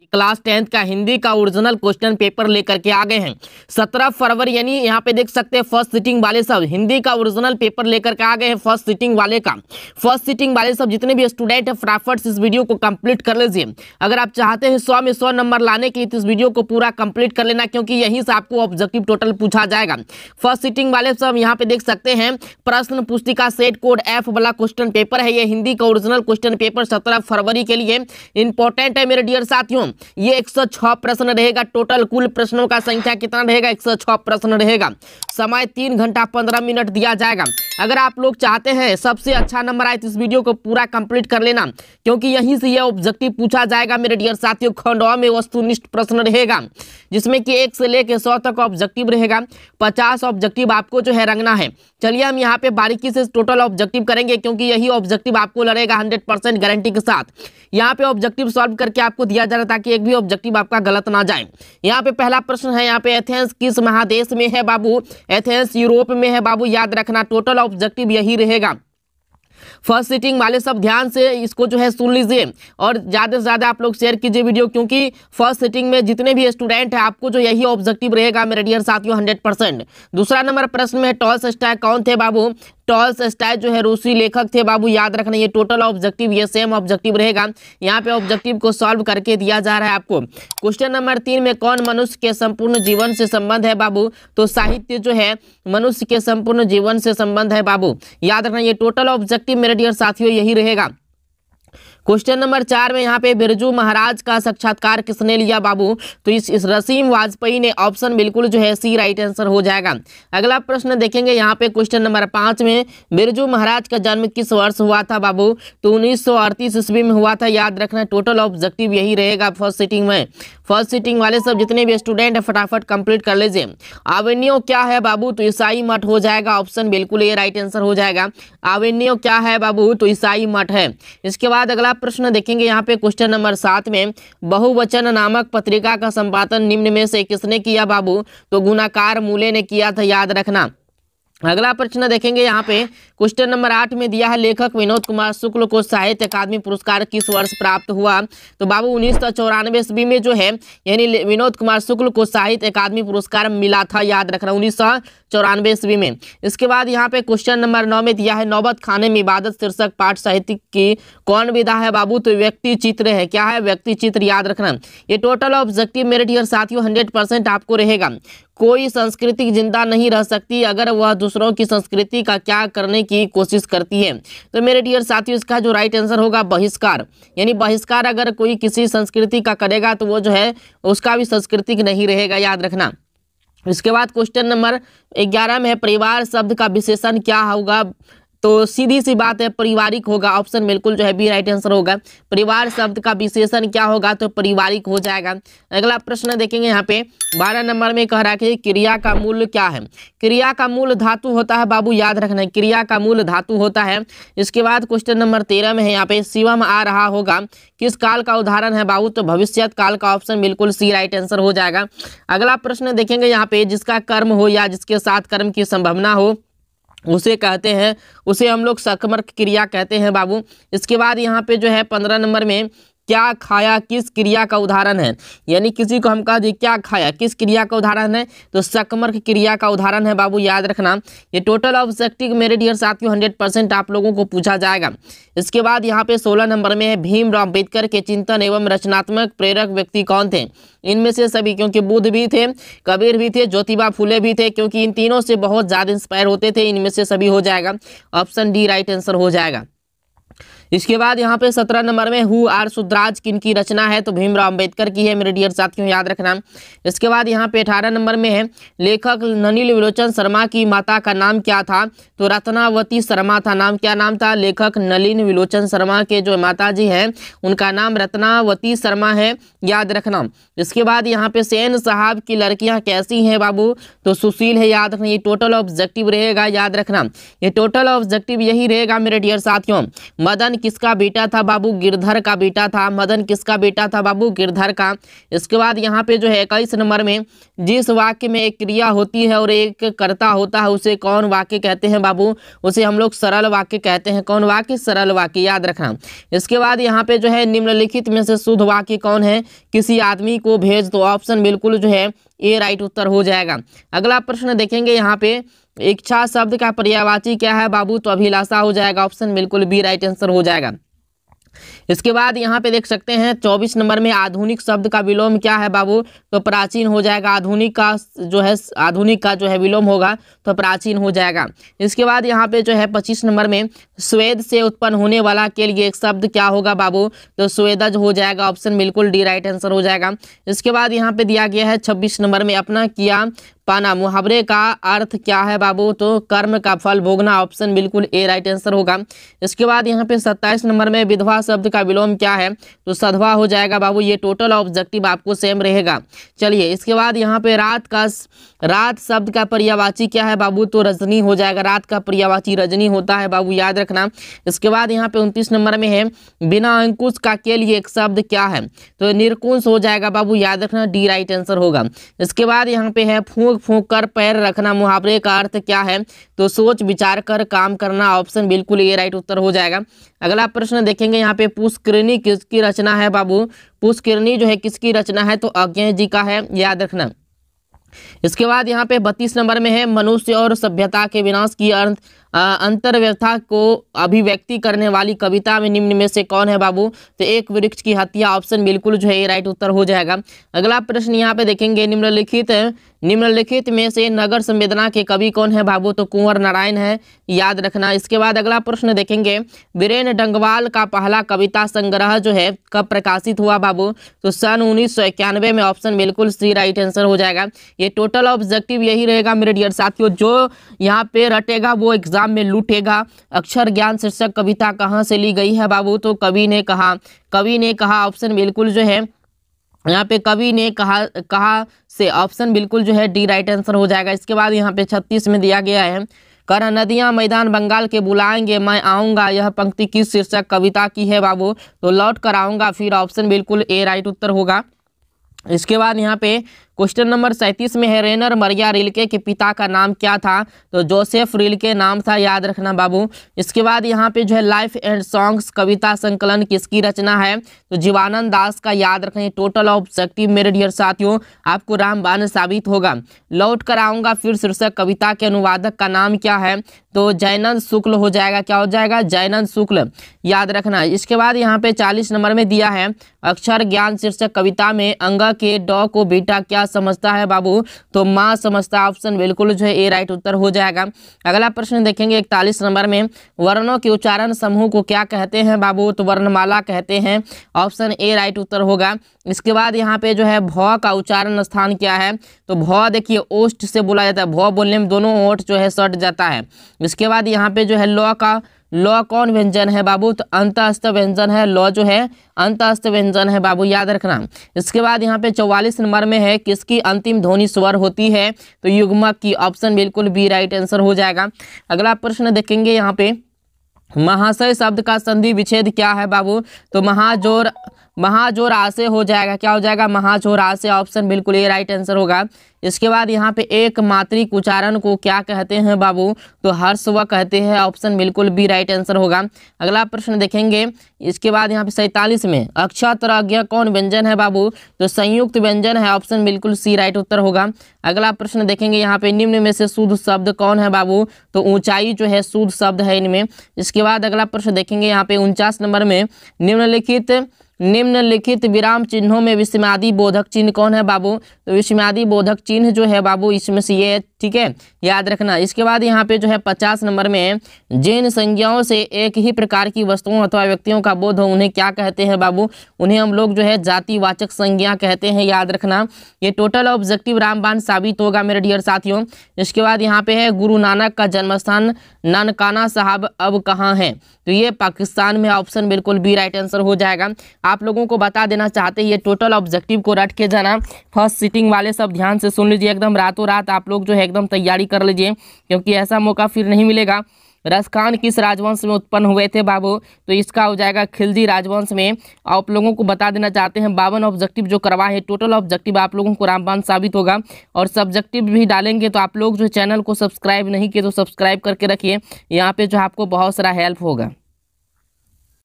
Class 10th का हिंदी का original question paper लेकर के आ गए हैं 17 फरवरी, यानी यहाँ पे देख सकते हैं फर्स्ट सिटिंग वाले सब हिंदी का ओरिजिनल पेपर लेकर के आ गए हैं। फर्स्ट सिटिंग वाले सब जितने भी स्टूडेंट हैं फटाफट से इस वीडियो को कंप्लीट कर लीजिए। अगर आप चाहते हैं 100 में 100 नंबर लाने के लिए तो इस वीडियो को पूरा कंप्लीट कर लेना, क्योंकि यहीं से आपको ऑब्जेक्टिव टोटल पूछा जाएगा। फर्स्ट सिटिंग वाले सब यहाँ पे देख सकते हैं प्रश्न पुस्तिका सेट कोड F वाला क्वेश्चन पेपर है। ये हिंदी का ओरिजिनल क्वेश्चन पेपर 17 फरवरी के लिए इंपॉर्टेंट है मेरे डियर साथियों। ये 106 प्रश्न रहेगा। टोटल कुल प्रश्नों का संख्या कितना रहेगा? 106 प्रश्न रहेगा। समय 3 घंटा 15 मिनट दिया जाएगा। अगर आप लोग चाहते हैं सबसे अच्छा नंबर आए तो इस वीडियो को पूरा कंप्लीट कर लेना, क्योंकि यहीं से यह ऑब्जेक्टिव पूछा जाएगा मेरे डियर साथियों। खंडवा में वस्तुनिष्ठ प्रश्न रहेगा, जिसमें कि 1 से लेकर 100 तक ऑब्जेक्टिव रहेगा। 50 ऑब्जेक्टिव आपको जो है रंगना है। चलिए हम यहाँ पे बारीकी से टोटल ऑब्जेक्टिव करेंगे, क्योंकि यही ऑब्जेक्टिव आपको लड़ेगा 100% गारंटी के साथ। यहाँ पे ऑब्जेक्टिव सॉल्व करके आपको दिया जा रहा है ताकि एक भी ऑब्जेक्टिव आपका गलत ना जाए। यहाँ पे पहला प्रश्न है, यहाँ पे एथेंस किस महादेश में है बाबू? एथेंस यूरोप में है बाबू, याद रखना। टोटल ऑब्जेक्टिव यही रहेगा। फर्स्ट सिटिंग वाले सब ध्यान से इसको जो है सुन लीजिए और ज़्यादा से ज़्यादा आप लोग शेयर कीजिए वीडियो, क्योंकि फर्स्ट सिटिंग में जितने भी स्टूडेंट हैं आपको जो यही ऑब्जेक्टिव रहेगा मेरे डियर साथियों 100%। दूसरा नंबर प्रश्न में टॉल्स्टॉय कौन थे बाबू? टॉल्स्टॉय जो है रूसी लेखक थे बाबू, याद रखना। ये टोटल ऑब्जेक्टिव ये सेम ऑब्जेक्टिव रहेगा। यहाँ पे ऑब्जेक्टिव को सॉल्व करके दिया जा रहा है आपको। क्वेश्चन नंबर 3 में कौन मनुष्य के संपूर्ण जीवन से संबंध है बाबू? तो साहित्य जो है मनुष्य के संपूर्ण जीवन से संबंध है बाबू, याद रखना। ये टोटल ऑब्जेक्टिव मेरे डियर साथियों यही रहेगा। क्वेश्चन नंबर 4 में यहाँ पे बिरजू महाराज का साक्षात्कार किसने लिया बाबू? तो इस रसीम वाजपेयी ने। ऑप्शन बिल्कुल जो है सी राइट आंसर हो जाएगा। अगला प्रश्न देखेंगे यहाँ पे क्वेश्चन नंबर 5 में बिरजू महाराज का जन्म किस वर्ष हुआ था बाबू? तो 1938 ईस्वी में हुआ था, याद रखना। टोटल ऑब्जेक्टिव यही रहेगा फर्स्ट सिटिंग में। फर्स्ट सिटिंग वाले सब जितने भी स्टूडेंट है फटाफट कंप्लीट कर लीजिए। एवेन्यू क्या है बाबू? तो ईसाई मठ हो जाएगा। ऑप्शन बिल्कुल ये राइट आंसर हो जाएगा। एवेन्यू क्या है बाबू? तो ईसाई मठ है। इसके बाद अगला प्रश्न देखेंगे यहाँ पे क्वेश्चन नंबर 7 में बहुवचन नामक पत्रिका का संपादन निम्न में से किसने किया बाबू? तो गुणाकार मूले ने किया था, याद रखना। अगला प्रश्न देखेंगे यहाँ पे क्वेश्चन नंबर 8 में दिया है लेखक विनोद कुमार शुक्ल को साहित्य अकादमी पुरस्कार किस वर्ष प्राप्त हुआ? तो बाबू 1994 ईस्वी में जो है यानी विनोद कुमार शुक्ल को साहित्य अकादमी पुरस्कार मिला था, याद रखना। 1994 ईस्वी में। इसके बाद यहाँ पे क्वेश्चन नंबर 9 में दिया है नौबत खाने में इबादत शीर्षक पाठ साहित्य की कौन विधा है बाबू? तो व्यक्ति चित्र है। क्या है? व्यक्ति चित्र, याद रखना। ये टोटल ऑब्जेक्टिव मेरे डियर साथियों 100% आपको रहेगा। कोई संस्कृति जिंदा नहीं रह सकती अगर वह दूसरों की संस्कृति का क्या करने की कोशिश करती है। तो मेरे डियर साथियों इसका जो राइट आंसर होगा बहिष्कार, यानी बहिष्कार अगर कोई किसी संस्कृति का करेगा तो वो जो है उसका भी सांस्कृतिक नहीं रहेगा, याद रखना। इसके बाद क्वेश्चन नंबर 11 में है परिवार शब्द का विशेषण क्या होगा? तो सीधी सी बात है पारिवारिक होगा। ऑप्शन बिल्कुल जो है बी राइट आंसर होगा। परिवार शब्द का विशेषण क्या होगा? तो पारिवारिक हो जाएगा। अगला प्रश्न देखेंगे यहाँ पे 12 नंबर में कह रहा है कि क्रिया का मूल क्या है? क्रिया का मूल धातु होता है बाबू, याद रखना। क्रिया का मूल धातु होता है। इसके बाद क्वेश्चन नंबर 13 में है यहाँ पे शिवम आ रहा होगा किस काल का उदाहरण है बाबू? तो भविष्यत काल का। ऑप्शन बिल्कुल सी राइट आंसर हो जाएगा। अगला प्रश्न देखेंगे यहाँ पे जिसका कर्म हो या जिसके साथ कर्म की संभावना हो उसे कहते हैं, उसे हम लोग सकर्मक क्रिया कहते हैं बाबू। इसके बाद यहाँ पे जो है 15 नंबर में क्या खाया किस क्रिया का उदाहरण है? यानी किसी को हम कह दें क्या खाया किस क्रिया का उदाहरण है? तो सकर्मक क्रिया का उदाहरण है बाबू, याद रखना। ये टोटल ऑब्जेक्टिव मेरे डियर साथियों 100% आप लोगों को पूछा जाएगा। इसके बाद यहाँ पे 16 नंबर में है भीमराव अम्बेडकर के चिंतन एवं रचनात्मक प्रेरक व्यक्ति कौन थे? इनमें से सभी, क्योंकि बुद्ध भी थे, कबीर भी थे, ज्योतिबा फुले भी थे, क्योंकि इन तीनों से बहुत ज़्यादा इंस्पायर होते थे। इनमें से सभी हो जाएगा। ऑप्शन डी राइट आंसर हो जाएगा। इसके बाद यहाँ पे 17 नंबर में हु आर सुधराज किनकी रचना है? तो भीमराव अम्बेडकर की है मेरे डियर साथियों, याद रखना। इसके बाद यहाँ पे 18 नंबर में है लेखक नलिनी विलोचन शर्मा की माता का नाम क्या था? तो रत्नावती शर्मा था। नाम क्या नाम था? लेखक नलिनी विलोचन शर्मा के जो माता जी हैं उनका नाम रत्नावती शर्मा है, याद रखना। इसके बाद यहाँ पे सेन साहब की लड़कियाँ कैसी हैं बाबू? तो सुशील है, याद रखना। ये टोटल ऑब्जेक्टिव रहेगा, याद रखना। ये टोटल ऑब्जेक्टिव यही रहेगा मेरे डियर साथियों। मदन किसका बेटा था बाबू? गिरधर का बेटा था। मदन किसका बेटा था बाबू? गिरधर का। इसके बाद यहाँ पे जो है 21 नंबर में, जिस वाक्य में एक क्रिया होती है और एक कर्ता होता है उसे कौन वाक्य कहते हैं बाबू? उसे हम लोग सरल वाक्य कहते हैं। कौन वाक्य? सरल वाक्य, याद रखना। इसके बाद यहाँ पे जो है निम्नलिखित में से शुद्ध वाक्य कौन है? किसी आदमी को भेज दो। ऑप्शन बिल्कुल जो है ए राइट उत्तर हो जाएगा। अगला प्रश्न देखेंगे यहाँ पे, इच्छा शब्द का पर्यायवाची क्या है बाबू? तो अभिलाषा हो जाएगा। ऑप्शन बिल्कुल बी राइट आंसर हो जाएगा। इसके बाद यहाँ पे देख सकते हैं 24 नंबर में, आधुनिक शब्द का विलोम क्या है बाबू? तो प्राचीन हो जाएगा। आधुनिक का जो है विलोम होगा तो प्राचीन हो जाएगा। इसके बाद यहाँ पे जो है 25 नंबर में, स्वेद से उत्पन्न होने वाला के लिए एक शब्द क्या होगा बाबू? तो स्वेदज हो जाएगा। ऑप्शन बिल्कुल डी राइट आंसर हो जाएगा। इसके बाद यहाँ पे दिया गया है 26 नंबर में, अपना किया पाना मुहावरे का अर्थ क्या है बाबू? तो कर्म का फल भोगना। ऑप्शन बिल्कुल ए राइट आंसर होगा। इसके बाद यहाँ पे 27 नंबर में, विधवा शब्द का विलोम क्या है? तो सधवा हो जाएगा बाबू। ये टोटल ऑब्जेक्टिव आपको सेम रहेगा। चलिए, इसके बाद यहाँ पे रात शब्द का पर्यायवाची क्या है बाबू? तो रजनी हो जाएगा। रात का पर्यायवाची रजनी होता है बाबू, याद रखना। इसके बाद यहाँ पे 29 नंबर में है, बिना अंकुश का के लिए एक शब्द क्या है? तो निरकुश हो जाएगा बाबू, याद रखना। डी राइट आंसर होगा। इसके बाद यहाँ पे है, फूंक फूंक कर पैर रखना मुहावरे का अर्थ क्या है? तो सोच विचार कर काम करना। ऑप्शन बिल्कुल ए राइट उत्तर हो जाएगा। अगला प्रश्न देखेंगे यहाँ पे, पुष्करिणी किसकी रचना है बाबू? पुष्करिणी जो है किसकी रचना है? तो अज्ञेय जी का है, याद रखना। इसके बाद यहाँ पे 32 नंबर में है, मनुष्य और सभ्यता के विनाश की अंतर्व्यथा को अभिव्यक्ति करने वाली कविता में निम्न में से कौन है बाबू? तो एक वृक्ष की हत्या। ऑप्शन बिल्कुल जो है राइट उत्तर हो जाएगा। अगला प्रश्न यहाँ पे देखेंगे, निम्नलिखित में से नगर संवेदना के कवि कौन है बाबू? तो कुंवर नारायण है, याद रखना। इसके बाद अगला प्रश्न देखेंगे, वीरेन डंगवाल का पहला कविता संग्रह जो है कब प्रकाशित हुआ बाबू? तो सन 1991 में। ऑप्शन बिल्कुल सी राइट आंसर हो जाएगा। ये टोटल ऑब्जेक्टिव यही रहेगा मेरे डियर साथियों, जो यहाँ पे रटेगा वो एग्जाम में लूटेगा। अक्षर ज्ञान शीर्षक कविता कहाँ से ली गई है बाबू? तो कवि ने कहा। ऑप्शन बिल्कुल जो है यहाँ पे कवि ने कहा से। ऑप्शन बिल्कुल जो है डी राइट आंसर हो जाएगा। इसके बाद यहाँ पे 36 में दिया गया है, कर नदियां मैदान बंगाल के बुलाएंगे मैं आऊंगा, यह पंक्ति किस शीर्षक कविता की है बाबू? तो लौट कर आऊंगा। फिर ऑप्शन बिल्कुल ए राइट उत्तर होगा। इसके बाद यहाँ पे क्वेश्चन नंबर 37 में है, रेनर मरिया रिल्के के पिता का नाम क्या था? तो जोसेफ रिल्के नाम था, याद रखना बाबू। इसके बाद यहाँ पे जो है, लाइफ एंड सॉन्ग्स कविता संकलन किसकी रचना है? तो जीवानंद दास का, याद रखें। टोटल ऑब्जेक्टिव मेरे डियर साथियों आपको रामबाण साबित होगा। लौट कर आऊंगा फिर शीर्षक कविता के अनुवादक का नाम क्या है? तो जयनंद शुक्ल हो जाएगा। क्या हो जाएगा? जयनंद शुक्ल, याद रखना। इसके बाद यहाँ पे 40 नंबर में दिया है, अक्षर ज्ञान शीर्षक कविता में अंग के ड को बेटा क्या समझता है बाबू? तो माँ समझता। ऑप्शन बिल्कुल जो है ए राइट उत्तर हो जाएगा। अगला प्रश्न देखेंगे 41 नंबर में, वर्णों के उच्चारण समूह को क्या कहते हैं बाबू? तो वर्णमाला कहते हैं। ऑप्शन ए राइट उत्तर होगा। इसके बाद यहाँ पे जो है, भ का उच्चारण स्थान क्या है? तो भ देखिए ओष्ठ से बोला जाता है। भ बोलने में दोनों ओठ जो है सट जाता है। इसके बाद यहाँ पे जो है, लौ कौन व्यंजन है बाबू? तो अंतःस्थ व्यंजन है। लौ जो है अंतःस्थ व्यंजन है बाबू, याद रखना। इसके बाद यहाँ पे 44 नंबर में है, किसकी अंतिम ध्वनि स्वर होती है? तो युग्मक की। ऑप्शन बिल्कुल बी राइट आंसर हो जाएगा। अगला प्रश्न देखेंगे यहाँ पे, महाशय शब्द का संधि विच्छेद क्या है बाबू? तो महाजोर आसे हो जाएगा। क्या हो जाएगा? महाजोर आसे। ऑप्शन बिल्कुल ये राइट आंसर होगा। इसके बाद यहाँ पे एक मात्रिक उच्चारण को क्या कहते हैं बाबू? तो हर्षव कहते हैं। ऑप्शन बिल्कुल बी राइट आंसर होगा। अगला प्रश्न देखेंगे, इसके बाद यहाँ पे 47 में, अक्षत्रज्ञ कौन व्यंजन है बाबू? तो संयुक्त व्यंजन है। ऑप्शन बिल्कुल सी राइट उत्तर होगा। अगला प्रश्न देखेंगे यहाँ पे, निम्न में से शुद्ध शब्द कौन है बाबू? तो ऊंचाई जो है शुद्ध शब्द है इनमें। इसके बाद अगला प्रश्न देखेंगे यहाँ पे 49 नंबर में, निम्नलिखित विराम चिन्हों में विस्मयादि बोधक चिन्ह कौन है बाबू? तो विस्मयादि बोधक चिन्ह जो है बाबू इसमें से ये, ठीक है, याद रखना। इसके बाद यहाँ पे जो है 50 नंबर में, जिन संज्ञाओं से एक ही प्रकार की वस्तुओं अथवा व्यक्तियों का बोध हो उन्हें क्या कहते हैं बाबू? उन्हें हम लोग जो है जातिवाचक संज्ञा कहते हैं, याद रखना। ये टोटल ऑब्जेक्टिव रामबाण साबित होगा मेरे डियर साथियों। इसके बाद यहाँ पे है, गुरु नानक का जन्मस्थान नानकाना साहब अब कहाँ है? तो ये पाकिस्तान में। ऑप्शन बिल्कुल बी राइट आंसर हो जाएगा। आप लोगों को बता देना चाहते हैं, ये टोटल ऑब्जेक्टिव को रट के जाना। फर्स्ट सीटिंग वाले सब ध्यान से सुन लीजिए, एकदम रातों रात आप लोग जो है एकदम तैयारी कर लीजिए, क्योंकि ऐसा मौका फिर नहीं मिलेगा। रसखान किस राजवंश में उत्पन्न हुए थे बाबू? तो इसका हो जाएगा खिलजी राजवंश में। आप लोगों को बता देना चाहते हैं 52 ऑब्जेक्टिव जो करवाए हैं, टोटल ऑब्जेक्टिव आप लोगों को रामबाण साबित होगा और सब्जेक्टिव भी डालेंगे। तो आप लोग जो चैनल को सब्सक्राइब नहीं किए तो सब्सक्राइब करके रखिए, यहाँ पे जो आपको बहुत सारा हेल्प होगा।